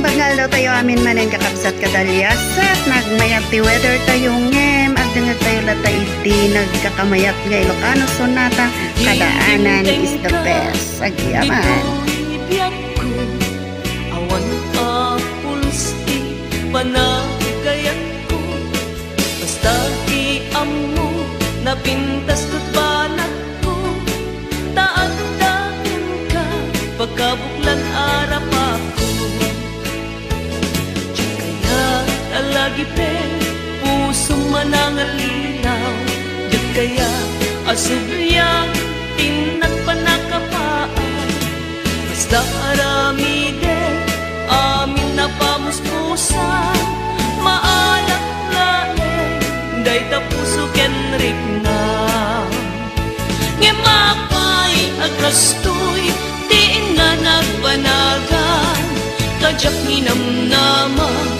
bangal daw tayo amin manen kakabsat kadalyasat nagmayat ti weather tayo ngem agdengag tayo lata iti nagkakamayat nga Ilocano sonata kadaanan is the best agyaman awan apulsti panagayat ko basta iammo napintas ko't banat ko taagdagan ka pagkabuklan arap ako lagi pe puso manangalinaw Diyan kaya asubyang tinat panakapaan basta arami de amin na pamuspusan maalak lae day ta puso kenrik na ngemapay agastoy tiin nga nagpanagan kajak ninamnama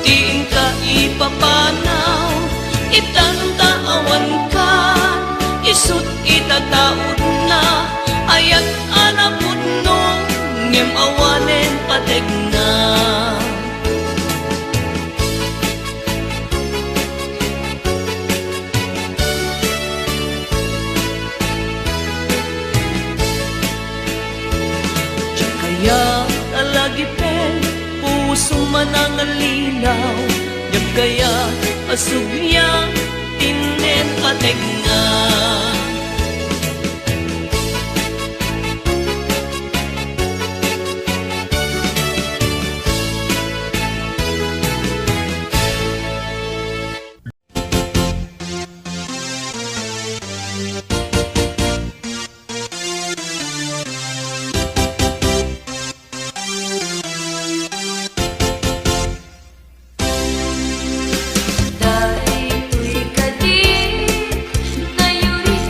Diin ka ipapanaw, itantaawan ka, isut itataod na, ayat anapod nung ngem awanen pateg na. Kaya alagi pen, puso manangalinaw Diyan kaya asubyang tinen pateg na Dari tu'y kadik na yuris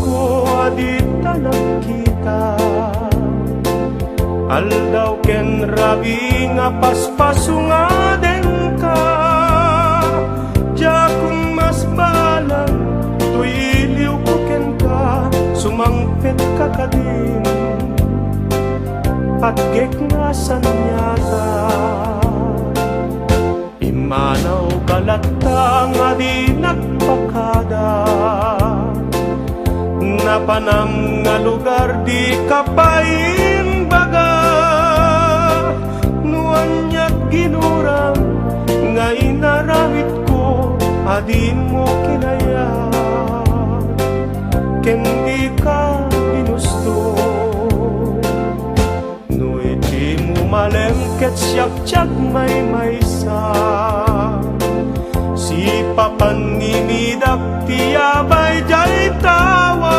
ko adita nagkita. Aldaw ken rabi nga paspaso nga den ka. Diya kung mas balang tuyiliw ko ken ka. Sumangpet ka kadin patgek nga sanyata. Imanaw kalata nga di nagpakada. Napanang nga lugar di kapaimbaga. Nuan niya't ginurang nga inaramit ko adin mo kinaya. Ken di ka ginusto. No iti mo malengket siyak-siyak may maysa. Si papanimidak tiyabay jay tawa.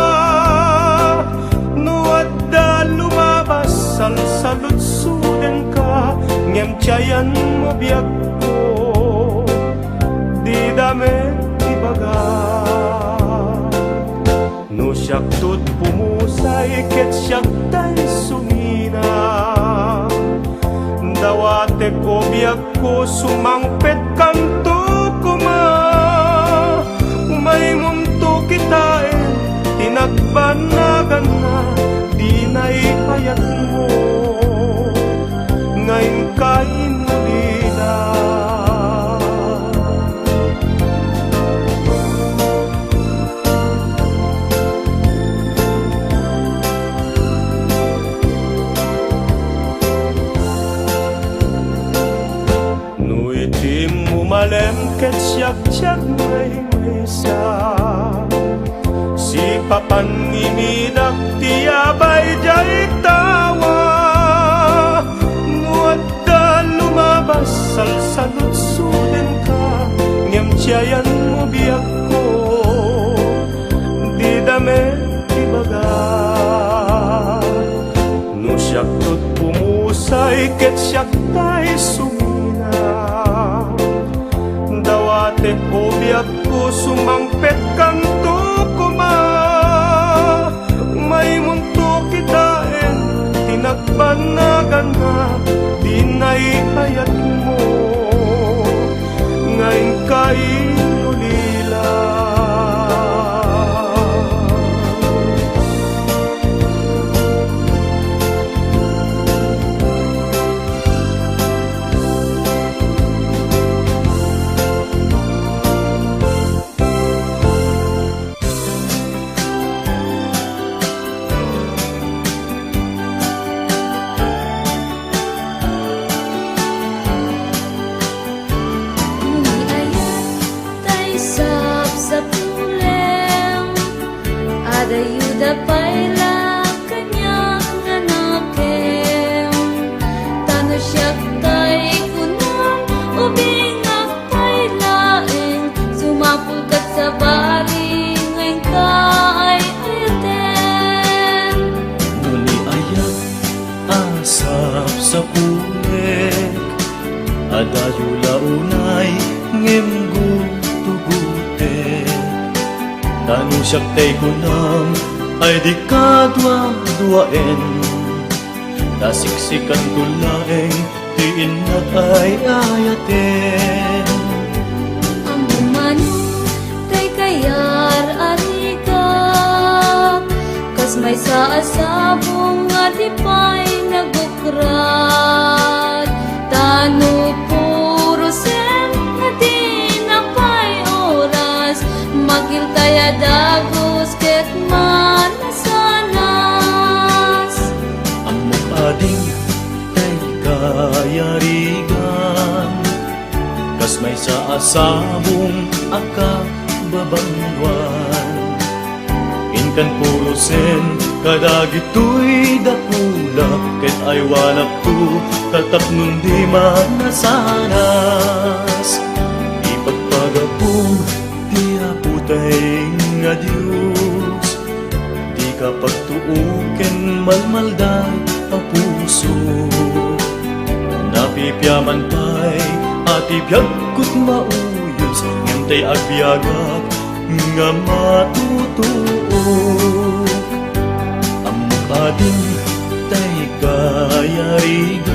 No adda lumabas salsalutsuden ka. Ngem tiyayan mo biyak ko. Di damit ibaga. No siyak tut pumusay ket siyak tay sumina. Dawate ko biyak ko sumangpet kanto kuma. Umay mumto kitain tinagbannagan na di naipayat mo. Ngayon kainulila. Malemket siyak-siyak may maysa. Si papanimidak tiyabay jay tawa. Nuat da lumabas salsalutsuden ka. Ngem tiyayan mo biyak ko. Di damit ibaga. No siyak tut pumusay ket siyak tay sumina. Dawate ko biyak ko sumangpet kanto kuma. May munto kitain tinagbannagan na di naipayat mo. Ngayon kainulila. Adayuda paila kanyang anakem. Tano siya tay kunang ubing at pailaeng. Sumapulkat sa bari ngayon ka ay ayaten. Nuni ayat asap sa pulik. Adayo launay ngem gutugute. Tanu siyak tay kunam ay di kadwa-duaen. Nasiksikan tulaeng tiin at ay ayaten. Ang umano tay kayar ariga. Kas may sa asabong at ipay nagukrat. Tano puro sen na di napay oras. Magil kaya dagos ket manasanas. Amok ading tay kayarigan. Kas may sa asabong akababangwan. Inkan purusen kadagitoy dakula. Ket ay wanak tu tatap nun di manasanas. Ipagpagapong tiya putay nga Diyos. Di ka pagtuuken malmalday ang puso. Napipyaman pa'y atibiyag ko't mauyos. Ngantay agbyagak nga matutuos. dun tay kayarigan,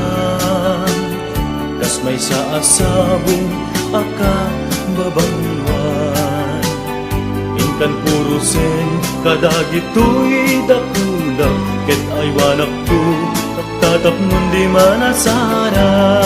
kas may sa asabong aka babanwan. Inkan purusen kadagito'y dakula, ket ay wanak to tatap nun di manasaras.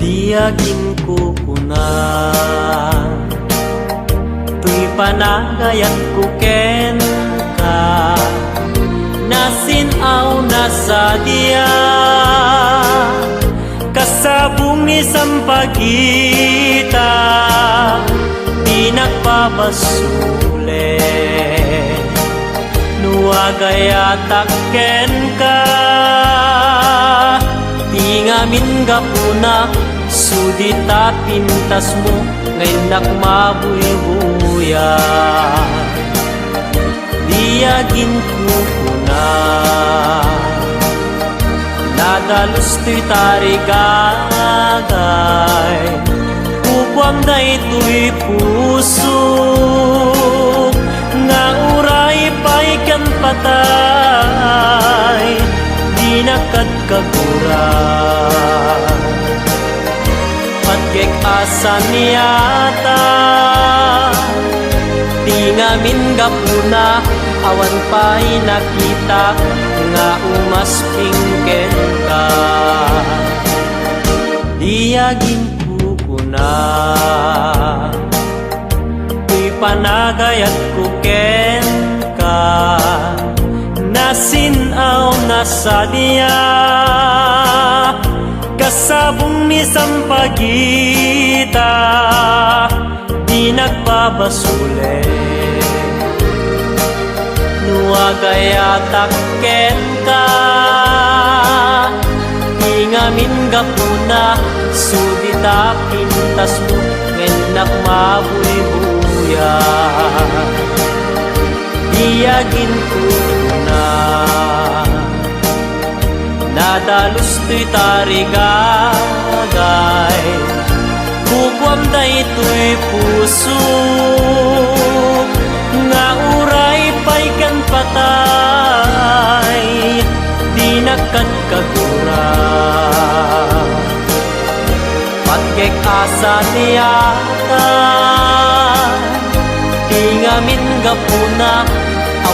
Tiyagin ko kuna tuy panagayat ko ken ka nasinaw na sa diya kasabong isang pagkita di nagpapasule nuwagayatak ken ka gapuna sudita pintas mo ngayon nakmabuy-buya diagin kukuna nadalos to'y tarigagay upang na ito'y puso nga uray pa'y kan patay di nakadkagura patkek asan niyata tingamin gapuna awan pa'y nakita nga umaspingken ka diagin kukuna kuy panagayat kuken ka nasinaw na sadya kasabong ni sampagita di nagbabasule nuagayatak ken ka ingamin gapuna sudita pintas mo ngenak mabuy-buya diagin kuna nadalos to'y tarigagay kukwam da ito'y puso nga uray pa'y kan patay di nakadkagura patkek asa niyata tingamin gapuna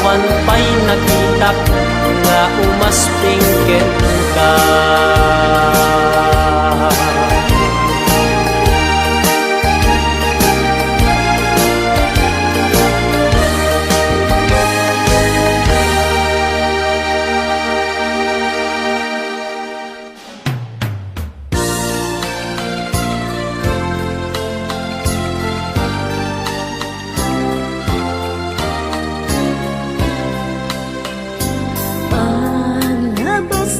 awan pa'y nakitak nga umaspingken ka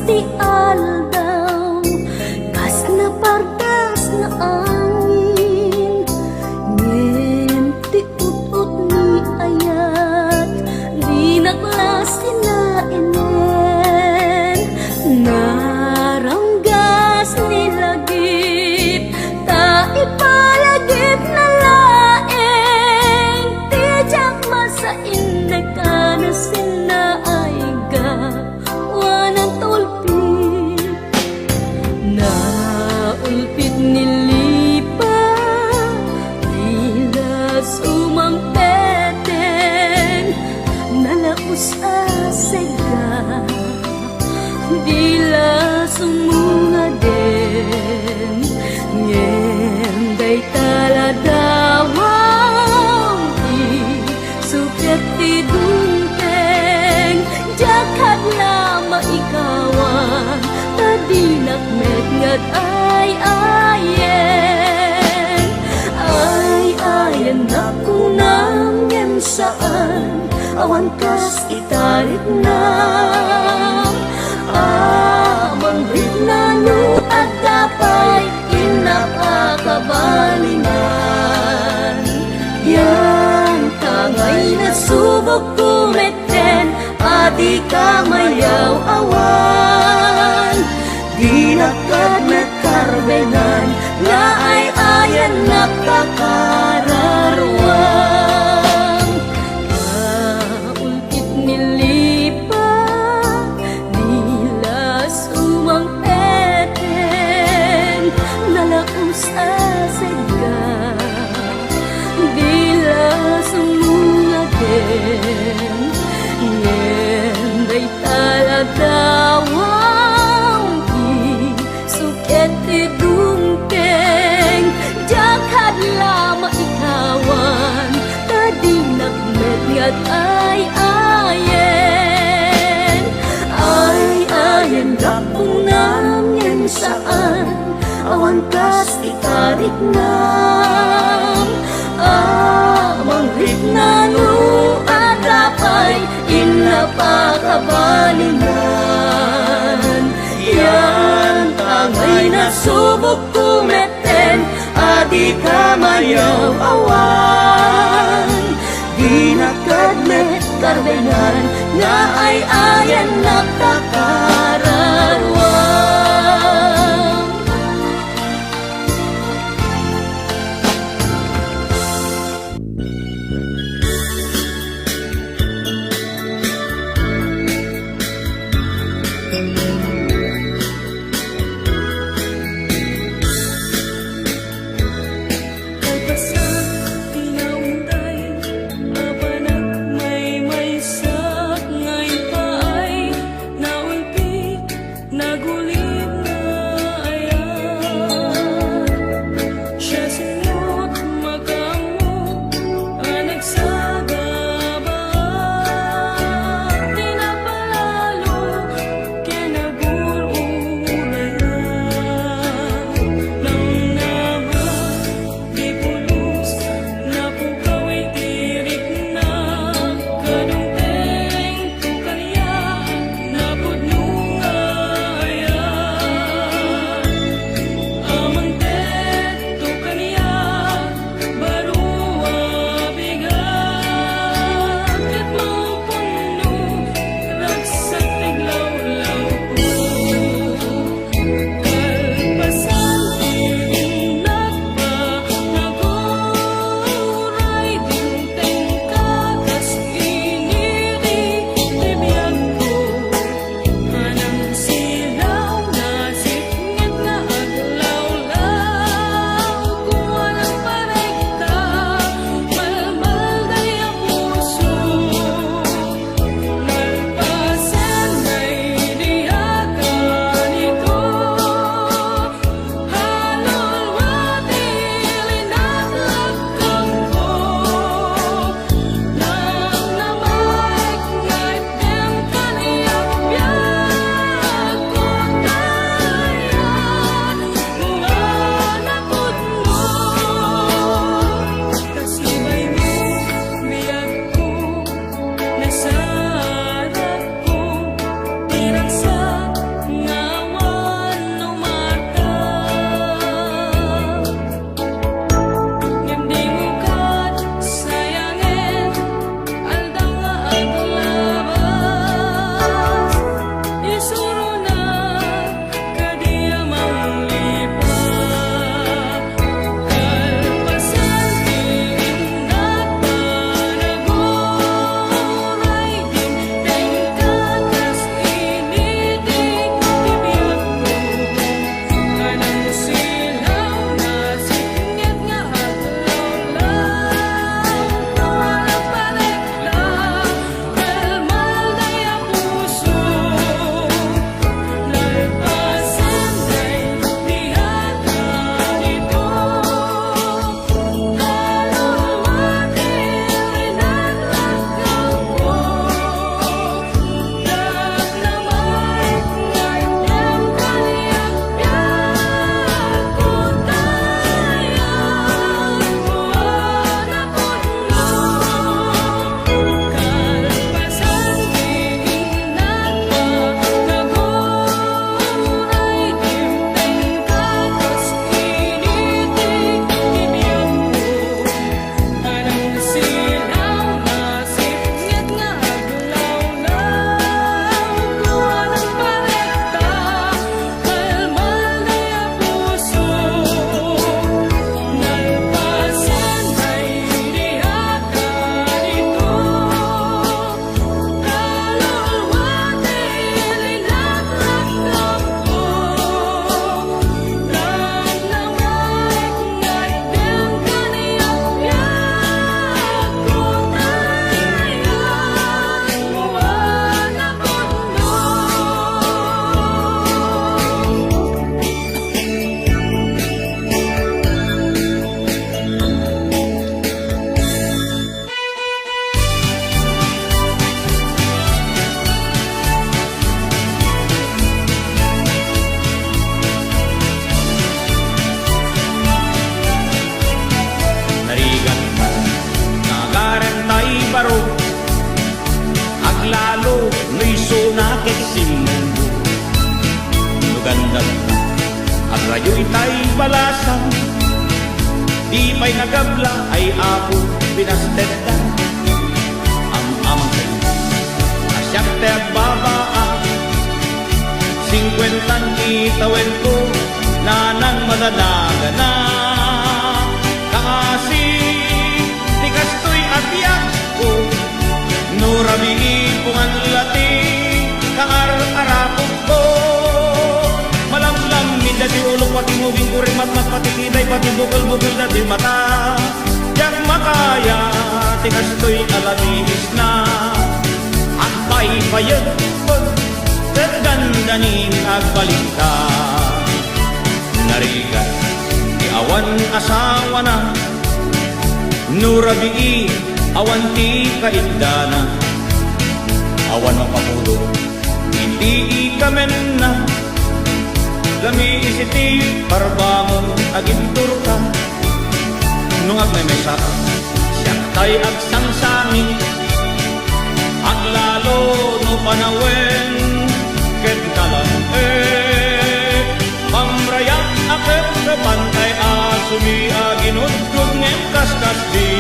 Di aldaw, kas na pardas na angin ngem ti ut-ut ni ayat di naklasin na inen naranggas ni lagip ta ipalagip na laeng tijak masain na kanasin na ay wanang tulpit naulpit nilipa dilas umangpeten nalaus asega dilas umunga den ngenday taladawang di suket tidungteng jakat lama ikawan tadi nakmet ngat ay ayen aku nangem saan awan kas itarik na amang ritnanu at kapay inapakabalingan yan tangay na subok kumeten adi ka mayaw awan di nakad nagkarbenan laay ayan napakararwang kaulkit nilipa nilas umang eten nalaus asega dilas umungaden yenday taladawang di suket idungteng jakad lama ikawan tadi nakmet ngat ay ayen dapunam yan saan awan kas itarik nam amang ritnanu adapay inapakabalingan yan tangay na di ka mayaw awan. Di nakadlet karbengan nga ay ayan nakakararwang. Kalpasan, tinauntay, abanag may sak, ngayon pa ay naulpi, nagulit na ayan. Siya sinot, makamot, nagsagabaan, di na palalo, kinabululayan. Nang naman, di pulos, napukaw ay tirik na, kadumpeng tukalya, napudnungayan. Amang teto kaniya, barua bigat, ket maupuno, ragsak tiglaw-law ko. Kalpasan, tiring nagpa, naguray, dinteng kakas, iniri, tibiyag ko. Anang silaw na singit na aglaw-law, kung walang parekta, malmalday ang puso. Nalpasan ay diyakan ito, halulwati, linaglagkang ko. Nang namaik nga'y dem kaniyak biyag ko tayan, mga napod mo. Kasibay mo, biyag ko, nasa harap ko, tiragsa, ngawan umata. Ngem di mo kat sayangin, aldang nga aglabas, isuro na kadiya manglipat. Kalpasan, tiring nagpa, naguray, dinteng kakas, initing, tibiyag ko. Anang silaw na singit nga aglaw-law, kung walang parekta, malmalday ang puso. Nalpasan ay diyakan ito, halulwati, linaglagkang ko. Naglamay, nga'y dem kaniyak biyag ko tayan, mga napod mo. Kalpasan, tiring nagpa, naguray, dinteng kakas, initing, tibiyag ko. Anang silaw na singit nga aglaw-law, kung walang parekta, malmalday ang puso. Nalpasan ay diyakan ito, halulwati, linaglagkang ko. Naglamay, nga'y dem kaniyak biyag ko tayan, mga napod mo. Narigat nagarantay baro, aglalo luiso nakit simundo. Nugandag, agrayo'y tay balasan, Di pa'y nagabla ay ako pinastenda. Ang amang kayo asyak te agbabaan, 50 itawen ko nanang madanaga na. Kaasi di kastoy abyak ko, no rabii pungan lati kaar-arapog ko. Malamlam min dati ulok pati mubing kuring matmat pati kiday pati bukol-bukol dati mata. Yak makaya ti kastoy alamis na at pa'y payag terdandanin agbalita. Narigat di awan asawa na, nurabii awan ti kaindana. Awan mapapulo hindi ikamen na, lami isiti parbangon agintur ka. Nung agmemesak siyak tay agsangsami, at lalo no panawen ket kalan pamrayak akit kapantay asumi aginudgud ngem kaskas di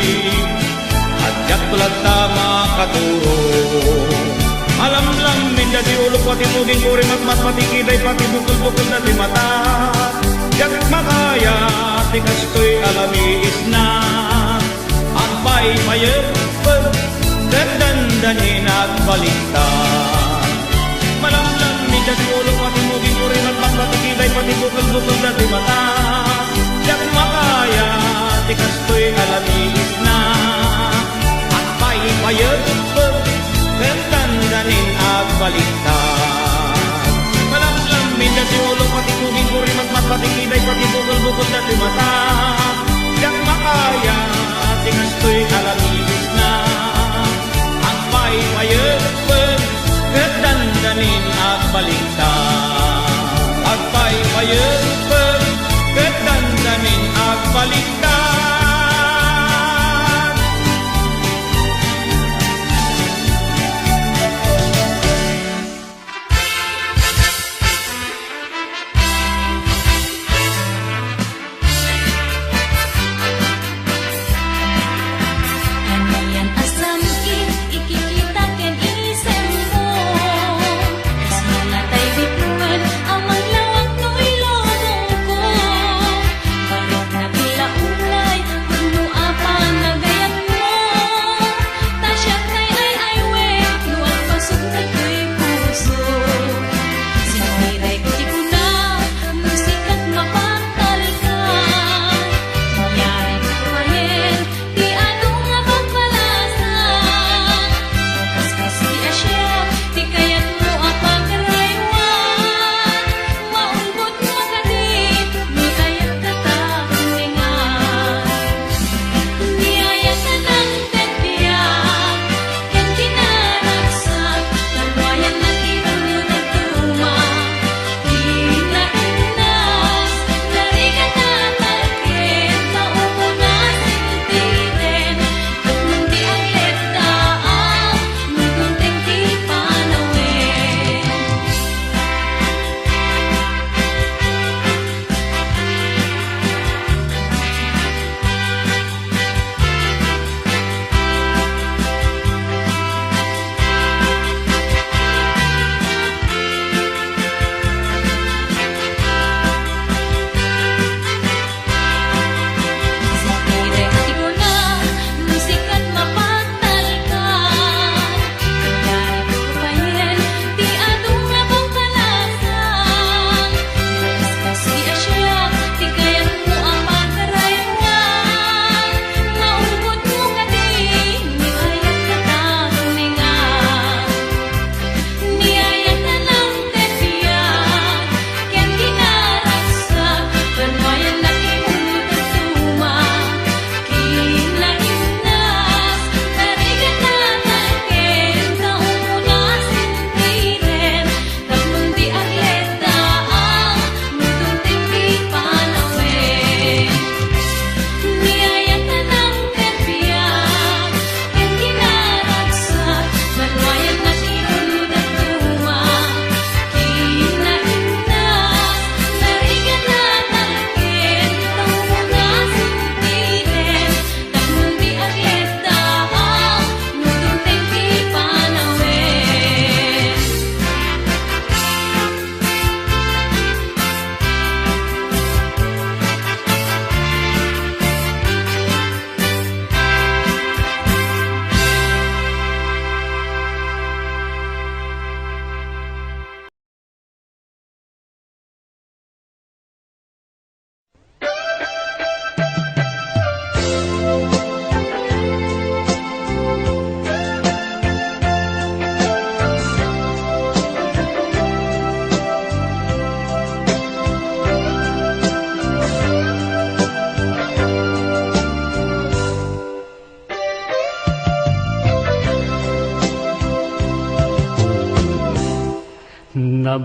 adyak tulag tama katuro. Alam lang min dati ulok pati muging kuring matmat pati kiday pati bukol-bukol dati mata. Yak makaya ti kastoy alamis na at pa'y payag terdandanin at balita. Malamlam min dati ulok pati muging kuring matmat pati kiday pati bukol-bukol dati mata. Yak makaya ti kastoy alamis na at pa'y payag terdandanin at balita. Malamlam min dati ulok pati muging kuring matmat pati kiday pati bukol-bukol dati mata. Yak makaya ti kastoy alamis na at pa'y payag terdandanin at balita. At pa'y payag terdandanin at balita.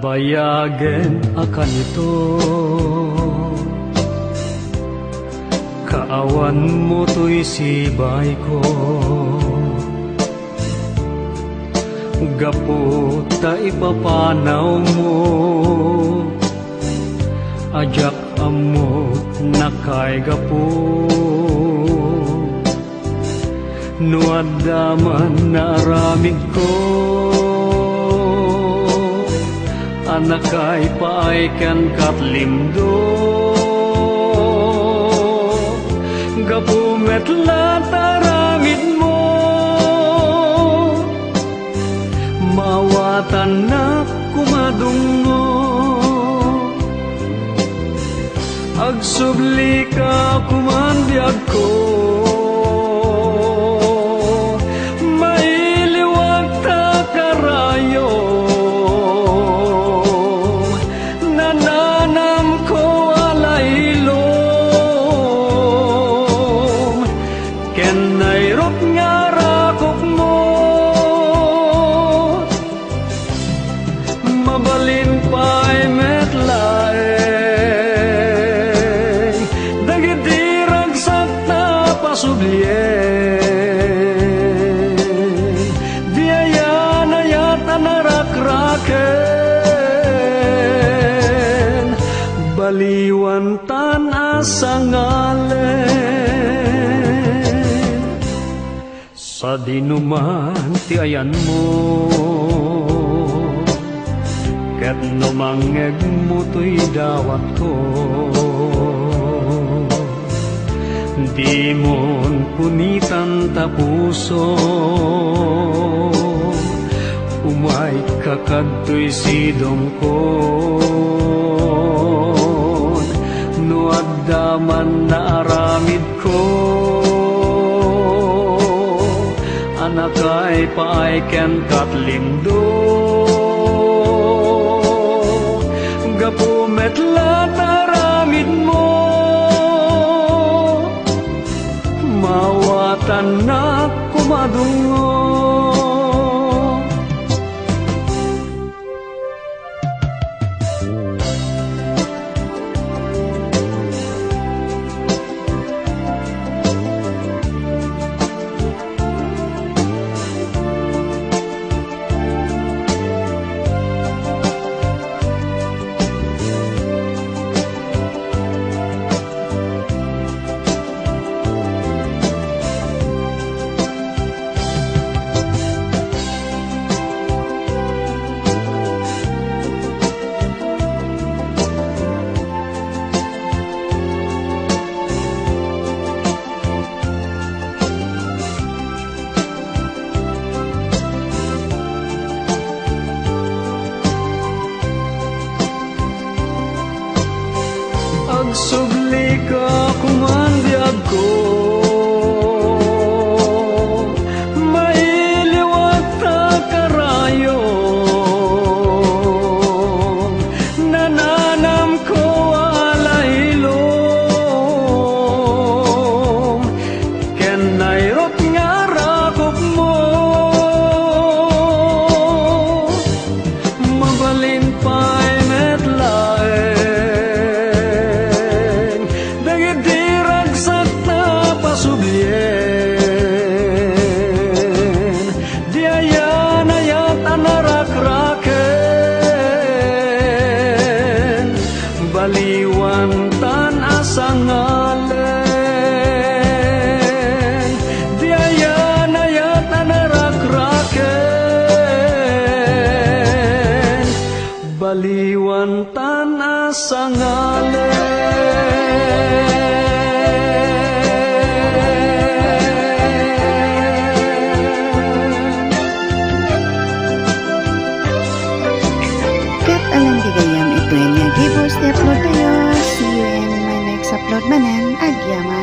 Bayagen akan ito, kaawan mo to'y sibay ko. Gapo ta ipapanaw mo, ajak amo nakay gapo. Nuadaman na aramid ko, anak ay paaikan katlimdo. Gapumet lataramid mo, mawatan na kumadungo. Agsubli ka kumandiag ko, mailiwag ta karayo. Nananam ko alailom, ken nairot nga rakop mo. Mabalin pa'y metlaeng, dagidirag sakta pasublien. Biyaya na yata narakraken, baliwan tan asangalen. Sa dinuman ti ayan mo, ket numangeg mo to'y dawat ko. Di mon punitan tapuso, umay kakadto'y sidong ko. Nuaddaman na aramid ko, anak ay paaiken katlimdo. Gapumet lataramid mo, mawatan na kumadungo. Agsubli ka kumandiag ko, mailiwag ta karayo. Nananam ko alailom, ken nairot nga rakop mo. Mabalin pa'y metlaeng, dagidirag sakta pasublien. Diaya na yata narakraken, baliwan tan asangalen. Diaya na yata narakraken, baliwan tan asangalen. Kat alam di gayam ito yan nga gibos di upload tayo. See you in my next upload manan. Agyaman.